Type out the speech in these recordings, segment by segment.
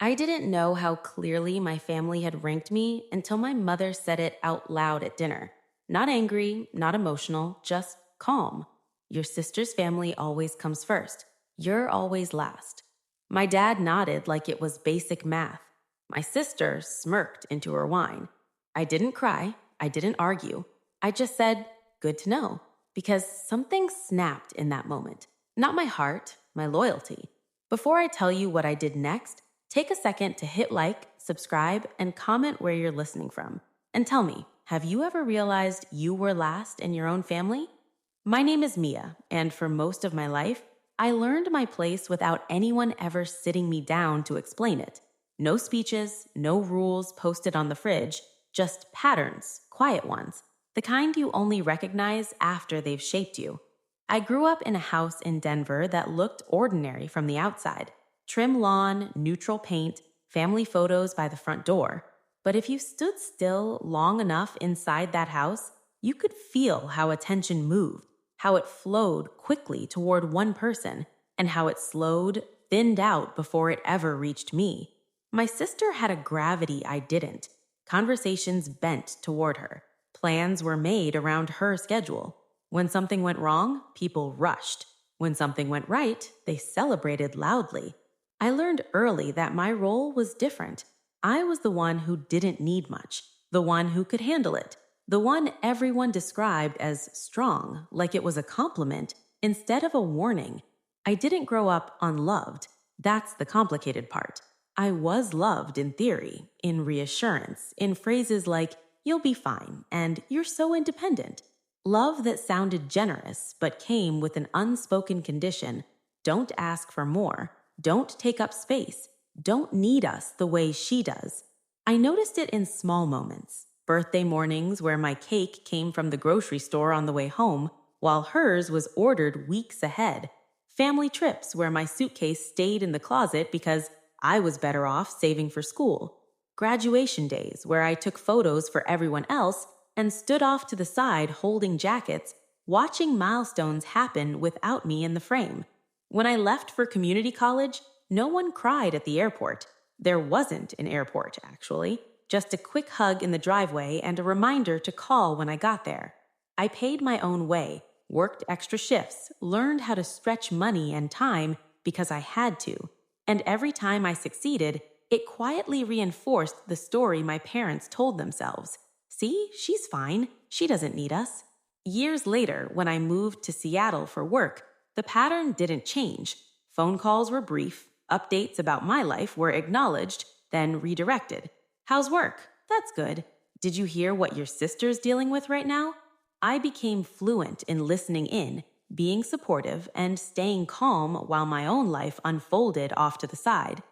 I didn't know how clearly my family had ranked me until my mother said it out loud at dinner. Not angry, not emotional, just calm. Your sister's family always comes first. You're always last. My dad nodded like it was basic math. My sister smirked into her wine. I didn't cry. I didn't argue. I just said, good to know, because something snapped in that moment. Not my heart, my loyalty. Before I tell you what I did next, take a second to hit like, subscribe, and comment where you're listening from. And tell me, have you ever realized you were last in your own family? My name is Mia, and for most of my life, I learned my place without anyone ever sitting me down to explain it. No speeches, no rules posted on the fridge, just patterns, quiet ones, the kind you only recognize after they've shaped you. I grew up in a house in Denver that looked ordinary from the outside. Trim lawn, neutral paint, family photos by the front door. But if you stood still long enough inside that house, you could feel how attention moved, how it flowed quickly toward one person, and how it slowed, thinned out before it ever reached me. My sister had a gravity I didn't. Conversations bent toward her. Plans were made around her schedule. When something went wrong, people rushed. When something went right, they celebrated loudly. I learned early that my role was different. I was the one who didn't need much, the one who could handle it, the one everyone described as strong, like it was a compliment instead of a warning. I didn't grow up unloved. That's the complicated part. I was loved in theory, in reassurance, in phrases like, you'll be fine, and you're so independent. Love that sounded generous, but came with an unspoken condition. Don't ask for more. Don't take up space. Don't need us the way she does. I noticed it in small moments. Birthday mornings where my cake came from the grocery store on the way home, while hers was ordered weeks ahead. Family trips where my suitcase stayed in the closet because I was better off saving for school. Graduation days where I took photos for everyone else and stood off to the side holding jackets, watching milestones happen without me in the frame. When I left for community college, no one cried at the airport. There wasn't an airport, actually, just a quick hug in the driveway and a reminder to call when I got there. I paid my own way, worked extra shifts, learned how to stretch money and time because I had to. And every time I succeeded, it quietly reinforced the story my parents told themselves. See, she's fine. She doesn't need us. Years later, when I moved to Seattle for work, the pattern didn't change. Phone calls were brief, updates about my life were acknowledged, then redirected. How's work? That's good. Did you hear what your sister's dealing with right now? I became fluent in listening in, being supportive, and staying calm while my own life unfolded off to the side.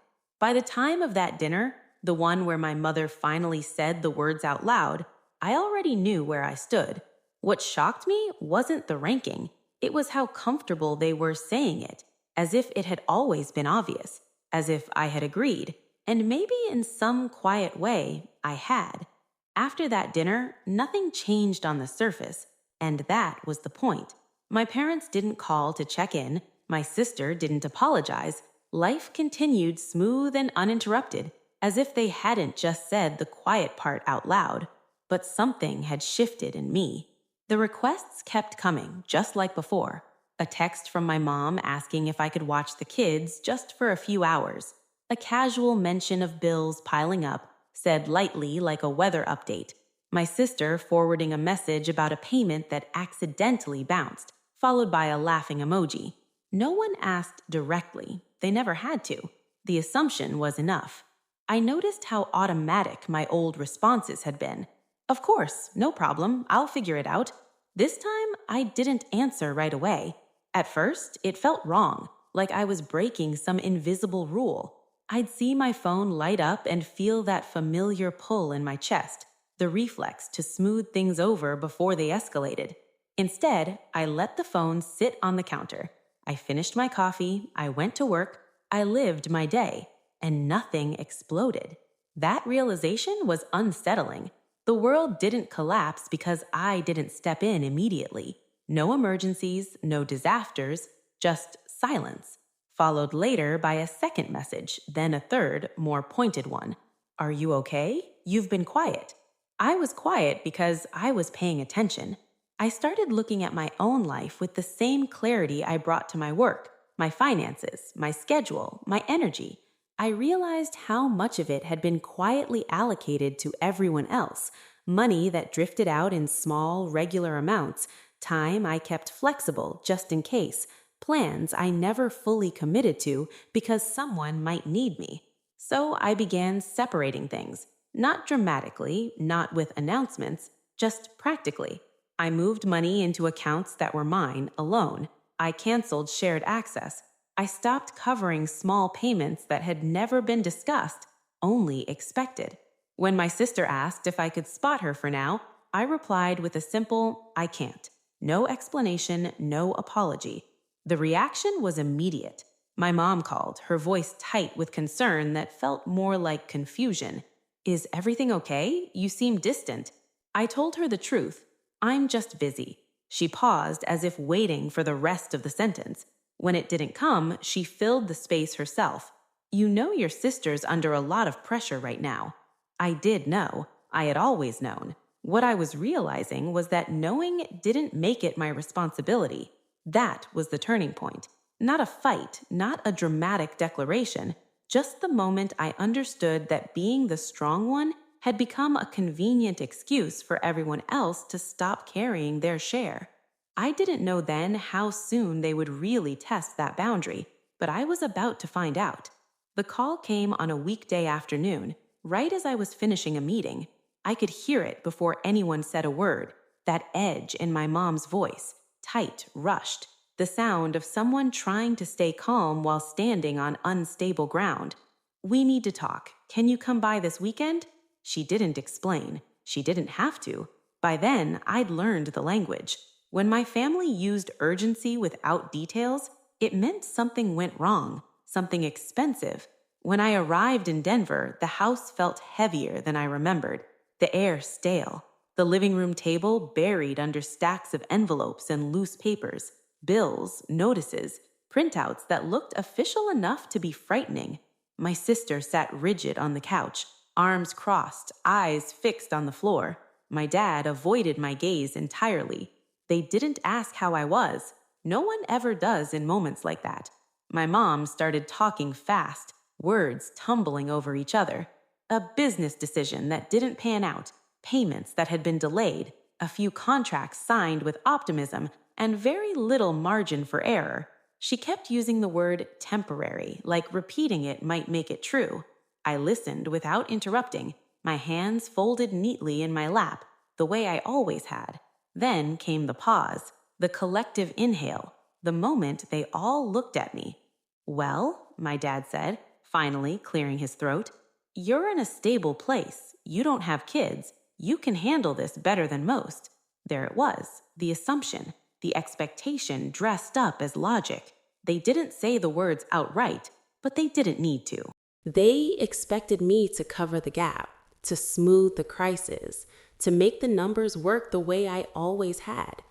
By the time of that dinner, the one where my mother finally said the words out loud, I already knew where I stood. What shocked me wasn't the ranking. It was how comfortable they were saying it, as if it had always been obvious, as if I had agreed, and maybe in some quiet way, I had. After that dinner, nothing changed on the surface, and that was the point. My parents didn't call to check in, my sister didn't apologize. Life continued smooth and uninterrupted, as if they hadn't just said the quiet part out loud, but something had shifted in me. The requests kept coming, just like before. A text from my mom asking if I could watch the kids just for a few hours. A casual mention of bills piling up, said lightly like a weather update. My sister forwarding a message about a payment that accidentally bounced, followed by a laughing emoji. No one asked directly. They never had to. The assumption was enough. I noticed how automatic my old responses had been. Of course, no problem, I'll figure it out. This time, I didn't answer right away. At first, it felt wrong, like I was breaking some invisible rule. I'd see my phone light up and feel that familiar pull in my chest, the reflex to smooth things over before they escalated. Instead, I let the phone sit on the counter. I finished my coffee, I went to work, I lived my day, and nothing exploded. That realization was unsettling. The world didn't collapse because I didn't step in immediately. No emergencies, no disasters, just silence. followed later by a second message, then a third, more pointed one. Are you okay? You've been quiet. I was quiet because I was paying attention. I started looking at my own life with the same clarity I brought to my work, my finances, my schedule, my energy. I realized how much of it had been quietly allocated to everyone else, money that drifted out in small, regular amounts, time I kept flexible just in case, plans I never fully committed to because someone might need me. So I began separating things, not dramatically, not with announcements, just practically. I moved money into accounts that were mine alone. I canceled shared access. I stopped covering small payments that had never been discussed, only expected. When my sister asked if I could spot her for now, I replied with a simple, I can't. No explanation, no apology. The reaction was immediate. My mom called, her voice tight with concern that felt more like confusion. Is everything okay? You seem distant. I told her the truth. I'm just busy. She paused as if waiting for the rest of the sentence. When it didn't come, she filled the space herself. You know your sister's under a lot of pressure right now. I did know. I had always known. What I was realizing was that knowing didn't make it my responsibility. That was the turning point. Not a fight, not a dramatic declaration, just the moment I understood that being the strong one had become a convenient excuse for everyone else to stop carrying their share. I didn't know then how soon they would really test that boundary, but I was about to find out. The call came on a weekday afternoon, right as I was finishing a meeting. I could hear it before anyone said a word, that edge in my mom's voice, tight, rushed, the sound of someone trying to stay calm while standing on unstable ground. We need to talk. Can you come by this weekend? She didn't explain. She didn't have to. By then, I'd learned the language. When my family used urgency without details, it meant something went wrong, something expensive. When I arrived in Denver, the house felt heavier than I remembered, the air stale, the living room table buried under stacks of envelopes and loose papers, bills, notices, printouts that looked official enough to be frightening. My sister sat rigid on the couch, arms crossed, eyes fixed on the floor. My dad avoided my gaze entirely. They didn't ask how I was. No one ever does in moments like that. My mom started talking fast, words tumbling over each other. A business decision that didn't pan out, payments that had been delayed, a few contracts signed with optimism, and very little margin for error. She kept using the word temporary, like repeating it might make it true. I listened without interrupting, my hands folded neatly in my lap, the way I always had. Then came the pause, the collective inhale, the moment they all looked at me. Well, my dad said, finally clearing his throat, you're in a stable place. You don't have kids. You can handle this better than most. There it was, the assumption, the expectation dressed up as logic. They didn't say the words outright, but they didn't need to. They expected me to cover the gap, to smooth the crisis, to make the numbers work the way I always had.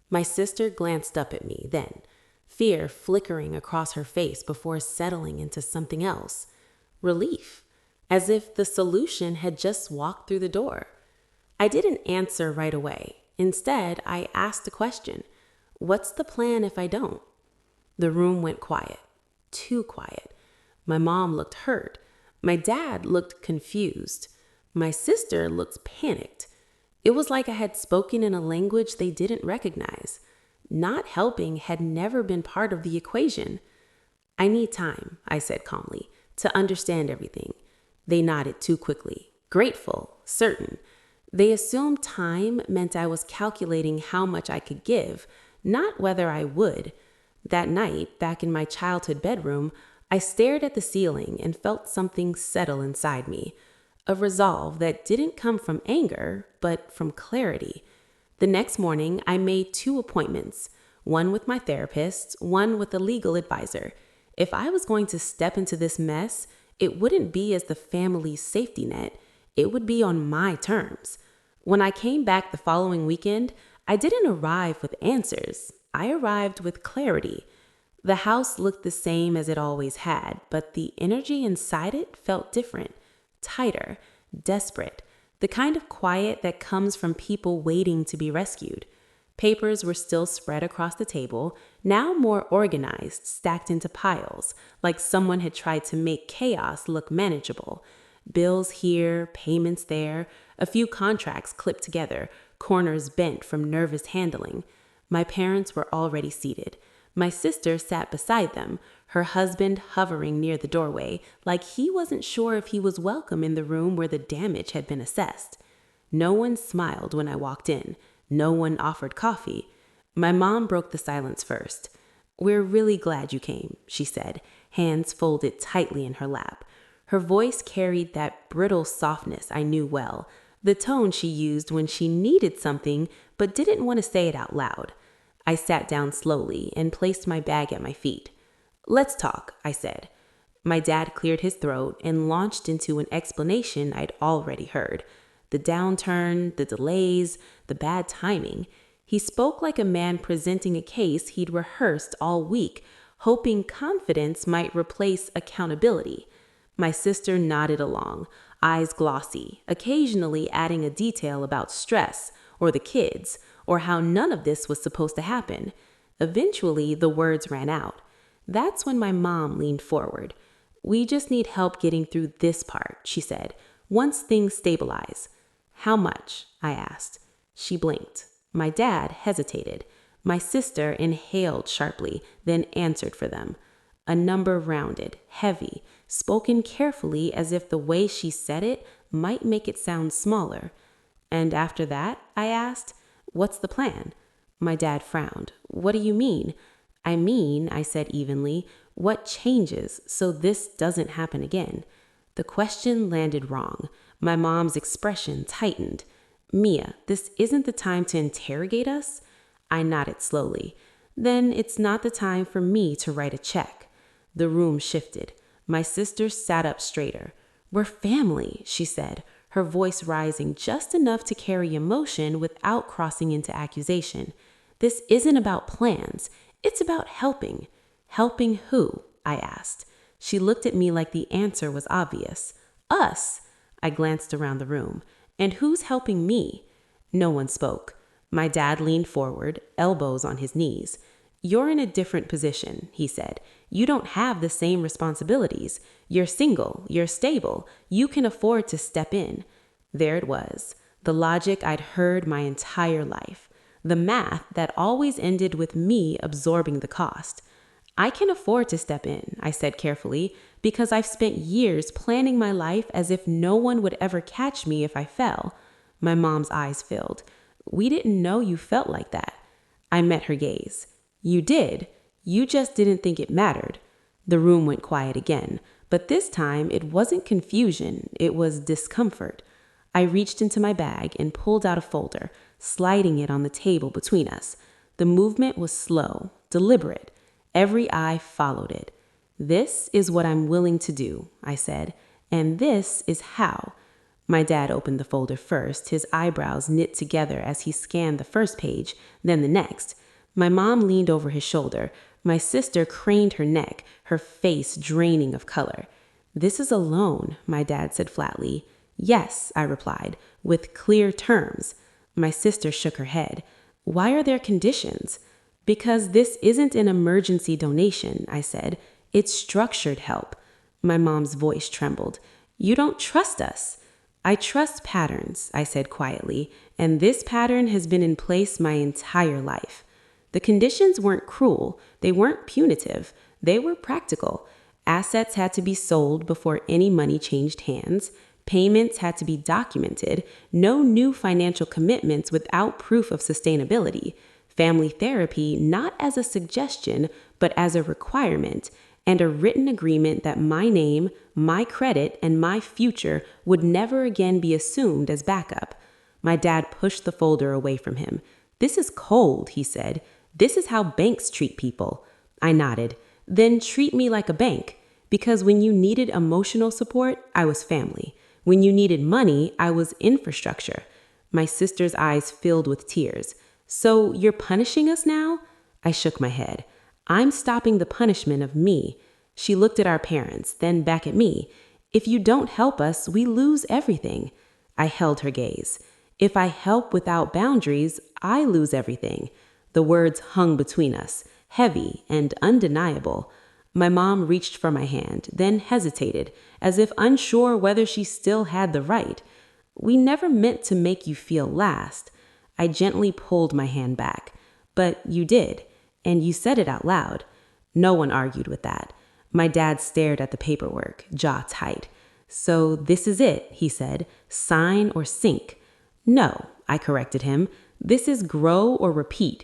My sister glanced up at me then, fear flickering across her face before settling into something else. Relief, as if the solution had just walked through the door. I didn't answer right away. Instead, I asked a question. What's the plan if I don't? The room went quiet, too quiet. My mom looked hurt. My dad looked confused. My sister looked panicked. It was like I had spoken in a language they didn't recognize. Not helping had never been part of the equation. I need time, I said calmly, to understand everything. They nodded too quickly, grateful, certain. They assumed time meant I was calculating how much I could give, not whether I would. That night, back in my childhood bedroom, I stared at the ceiling and felt something settle inside me, a resolve that didn't come from anger, but from clarity. The next morning, I made 2 appointments, one with my therapist, one with a legal advisor. If I was going to step into this mess, it wouldn't be as the family's safety net. It would be on my terms. When I came back the following weekend, I didn't arrive with answers. I arrived with clarity. The house looked the same as it always had, but the energy inside it felt different, tighter, desperate, the kind of quiet that comes from people waiting to be rescued. Papers were still spread across the table, now more organized, stacked into piles, like someone had tried to make chaos look manageable. Bills here, payments there, a few contracts clipped together, corners bent from nervous handling. My parents were already seated. My sister sat beside them, her husband hovering near the doorway, like he wasn't sure if he was welcome in the room where the damage had been assessed. No one smiled when I walked in. No one offered coffee. My mom broke the silence first. "We're really glad you came," she said, hands folded tightly in her lap. Her voice carried that brittle softness I knew well, the tone she used when she needed something but didn't want to say it out loud. I sat down slowly and placed my bag at my feet. "Let's talk," I said. My dad cleared his throat and launched into an explanation I'd already heard. The downturn, the delays, the bad timing. He spoke like a man presenting a case he'd rehearsed all week, hoping confidence might replace accountability. My sister nodded along, eyes glossy, occasionally adding a detail about stress or the kids or how none of this was supposed to happen. Eventually, the words ran out. That's when my mom leaned forward. "We just need help getting through this part," she said, "once things stabilize." "How much?" I asked. She blinked. My dad hesitated. My sister inhaled sharply, then answered for them. A number rounded, heavy, spoken carefully as if the way she said it might make it sound smaller. "And after that?" I asked. "What's the plan?" My dad frowned. "What do you mean?" I said evenly, "what changes so this doesn't happen again?" The question landed wrong. My mom's expression tightened. "Mia, this isn't the time to interrogate us?" I nodded slowly. "Then it's not the time for me to write a check." The room shifted. My sister sat up straighter. "We're family," she said, her voice rising just enough to carry emotion without crossing into accusation. "This isn't about plans. It's about helping." "Helping who?" I asked. She looked at me like the answer was obvious. "Us." I glanced around the room. "And who's helping me?" No one spoke. My dad leaned forward, elbows on his knees. "You're in a different position," he said. "You don't have the same responsibilities. You're single, you're stable, you can afford to step in." There it was, the logic I'd heard my entire life, the math that always ended with me absorbing the cost. "I can afford to step in," I said carefully, "because I've spent years planning my life as if no one would ever catch me if I fell." My mom's eyes filled. "We didn't know you felt like that." I met her gaze. "You did. You just didn't think it mattered." The room went quiet again, but this time it wasn't confusion, it was discomfort. I reached into my bag and pulled out a folder, sliding it on the table between us. The movement was slow, deliberate. Every eye followed it. "This is what I'm willing to do," I said, "and this is how." My dad opened the folder first, his eyebrows knit together as he scanned the first page, then the next. My mom leaned over his shoulder. My sister craned her neck, her face draining of color. "This is a loan," my dad said flatly. "Yes," I replied, "with clear terms." My sister shook her head. "Why are there conditions?" "Because this isn't an emergency donation," I said. "It's structured help." My mom's voice trembled. "You don't trust us." "I trust patterns," I said quietly, "and this pattern has been in place my entire life." The conditions weren't cruel, they weren't punitive, they were practical. Assets had to be sold before any money changed hands. Payments had to be documented. No new financial commitments without proof of sustainability. Family therapy not as a suggestion, but as a requirement, and a written agreement that my name, my credit, and my future would never again be assumed as backup. My dad pushed the folder away from him. "This is cold," he said. "This is how banks treat people." I nodded. "Then treat me like a bank. Because when you needed emotional support, I was family. When you needed money, I was infrastructure." My sister's eyes filled with tears. "So you're punishing us now?" I shook my head. I'm stopping the punishment of me. She looked at our parents, then back at me. If you don't help us, we lose everything. I held her gaze. If I help without boundaries, I lose everything. The words hung between us, heavy and undeniable. My mom reached for my hand, then hesitated, as if unsure whether she still had the right. We never meant to make you feel last. I gently pulled my hand back. But you did, and you said it out loud. No one argued with that. My dad stared at the paperwork, jaw tight. So this is it, he said. Sign or sink. No, I corrected him. This is grow or repeat.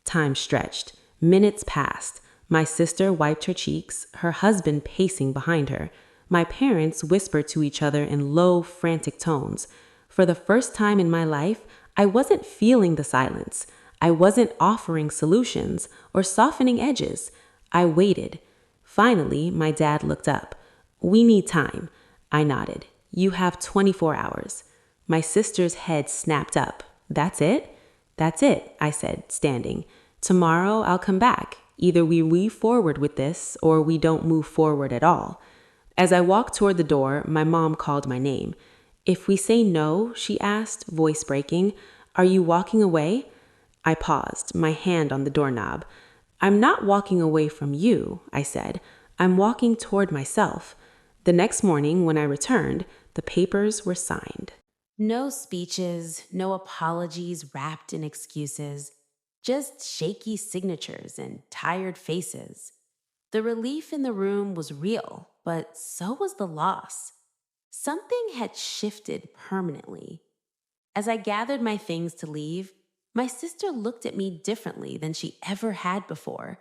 Time stretched. Minutes passed. My sister wiped her cheeks, her husband pacing behind her. My parents whispered to each other in low, frantic tones. For the first time in my life, I wasn't feeling the silence. I wasn't offering solutions or softening edges. I waited. Finally, my dad looked up. We need time. I nodded. You have 24 hours. My sister's head snapped up. That's it? That's it, I said, standing. Tomorrow I'll come back. Either we move forward with this or we don't move forward at all. As I walked toward the door, my mom called my name. If we say no, she asked, voice breaking, are you walking away? I paused, my hand on the doorknob. I'm not walking away from you, I said. I'm walking toward myself. The next morning, when I returned, the papers were signed. No speeches, no apologies wrapped in excuses, just shaky signatures and tired faces. The relief in the room was real, but so was the loss. Something had shifted permanently. As I gathered my things to leave, my sister looked at me differently than she ever had before.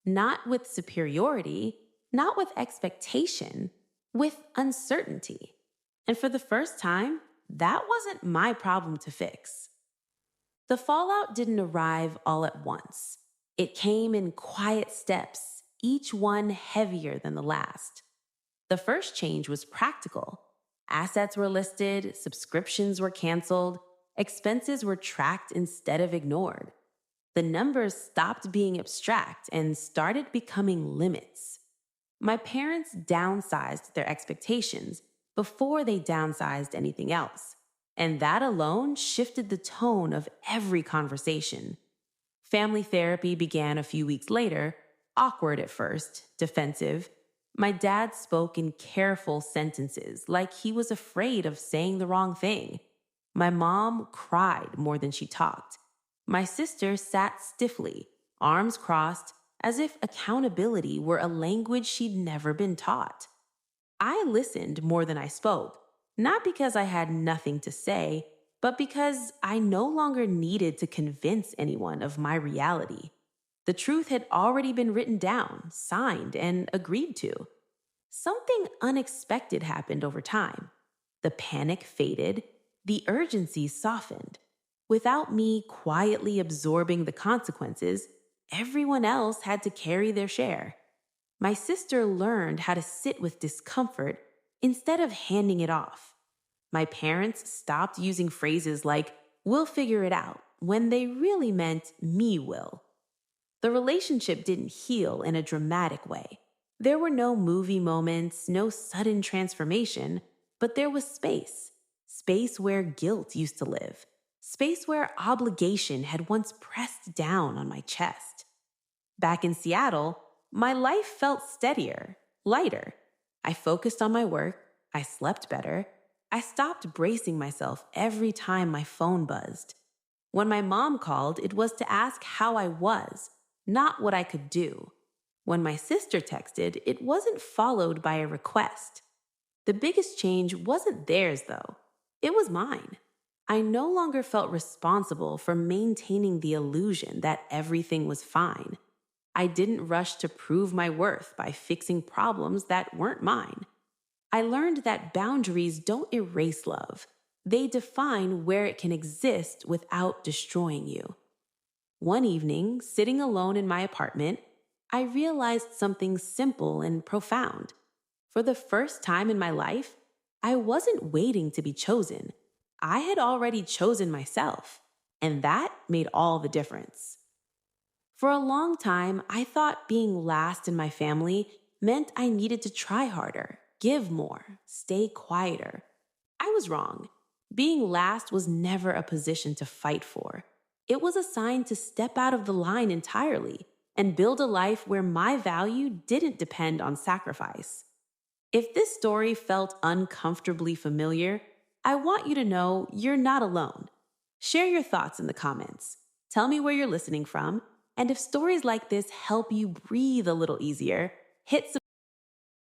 Not with superiority, not with expectation, with uncertainty. And for the first time, that wasn't my problem to fix. The fallout didn't arrive all at once. It came in quiet steps, each one heavier than the last. The first change was practical. Assets were listed, subscriptions were canceled, expenses were tracked instead of ignored. The numbers stopped being abstract and started becoming limits. My parents downsized their expectations before they downsized anything else, and that alone shifted the tone of every conversation. Family therapy began a few weeks later, awkward at first, defensive. My dad spoke in careful sentences, like he was afraid of saying the wrong thing. My mom cried more than she talked. My sister sat stiffly, arms crossed, as if accountability were a language she'd never been taught. I listened more than I spoke, not because I had nothing to say, but because I no longer needed to convince anyone of my reality. The truth had already been written down, signed, and agreed to. Something unexpected happened over time. The panic faded, the urgency softened. Without me quietly absorbing the consequences, everyone else had to carry their share. My sister learned how to sit with discomfort instead of handing it off. My parents stopped using phrases like, we'll figure it out, when they really meant, me will. The relationship didn't heal in a dramatic way. There were no movie moments, no sudden transformation, but there was space. Space where guilt used to live. Space where obligation had once pressed down on my chest. Back in Seattle, my life felt steadier, lighter. I focused on my work. I slept better. I stopped bracing myself every time my phone buzzed. When my mom called, it was to ask how I was, not what I could do. When my sister texted, it wasn't followed by a request. The biggest change wasn't theirs, though. It was mine. I no longer felt responsible for maintaining the illusion that everything was fine. I didn't rush to prove my worth by fixing problems that weren't mine. I learned that boundaries don't erase love. They define where it can exist without destroying you. One evening, sitting alone in my apartment, I realized something simple and profound. For the first time in my life, I wasn't waiting to be chosen. I had already chosen myself, and that made all the difference. For a long time, I thought being last in my family meant I needed to try harder, give more, stay quieter. I was wrong. Being last was never a position to fight for. It was a sign to step out of the line entirely and build a life where my value didn't depend on sacrifice. If this story felt uncomfortably familiar, I want you to know you're not alone. Share your thoughts in the comments. Tell me where you're listening from, and if stories like this help you breathe a little easier, hit